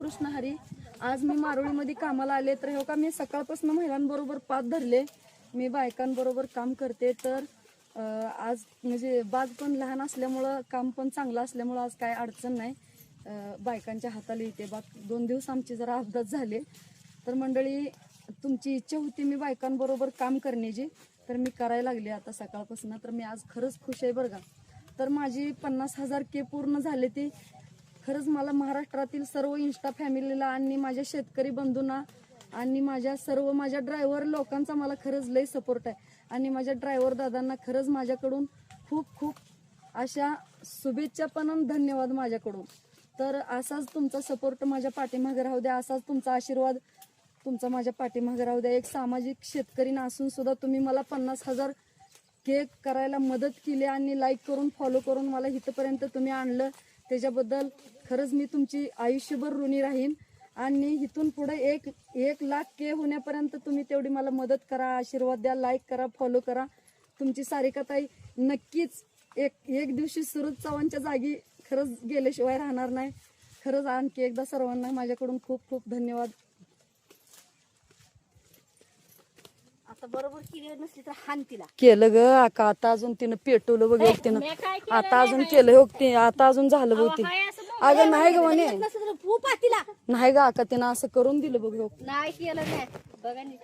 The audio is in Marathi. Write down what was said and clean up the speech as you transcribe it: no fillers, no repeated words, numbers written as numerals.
कृष्ण हरी. आज मी मारोळीमध्ये कामाला आले तर हो का मी सकाळपासून महिलांबरोबर पात धरले. मी बायकांबरोबर काम करते. तर आज म्हणजे बाग पण लहान असल्यामुळं काम पण चांगलं असल्यामुळं आज काय अडचण नाही. बायकांच्या हाताला येते बाग. 2 दिवस आमचे जरा अपघात झाले. तर मंडळी तुमची इच्छा होती मी बायकांबरोबर काम करण्याची, तर मी करायला लागले आता सकाळपासून. तर मी आज खरंच खुश आहे बरं का. तर माझी 50,000 के पूर्ण झाले. ती खरंच मला महाराष्ट्रातील सर्व इन्स्टा फॅमिलीला आणि माझ्या शेतकरी बंधूंना आणि माझ्या ड्रायव्हर लोकांचा मला खरंच लय सपोर्ट आहे. आणि माझ्या ड्रायव्हर दादांना खरंच माझ्याकडून खूप खूप अशा शुभेच्छा पण धन्यवाद माझ्याकडून. तर असाच तुमचा सपोर्ट माझ्या पाठीमागे राहू द्या. असाच तुमचा आशीर्वाद तुमचा माझ्या पाठीमागे राहू द्या. एक सामाजिक शेतकरी नसून सुद्धा तुम्ही मला 50,000 केक करायला मदत केली आणि लाईक करून फॉलो करून मला इथपर्यंत तुम्ही आणलं. त्याच्याबद्दल खरंच मी तुमची आयुष्यभर ऋणी राहीन. आणि इथून पुढे 1 लाख के होण्यापर्यंत तुम्ही तेवढी मला मदत करा, आशीर्वाद द्या, लाईक करा, फॉलो करा. तुमची सारिकाताई नक्कीच एक दिवशी सुरज चव्हाणच्या जागी खरंच गेल्याशिवाय राहणार नाही. खरंच आणखी एकदा सर्वांना माझ्याकडून खूप खूप धन्यवाद. आता बरोबर केली नसली तर हान तिला. केलं ग आका. आता अजून तिनं पेटवलं बघ तिनं. आता अजून केलं हो ते. आता अजून झालं बघ ते. अगं नाही ग म्हणे. तिला नाही ग आका तिनं असं करून दिलं बघ. नाही केलं नाही बघा नीट.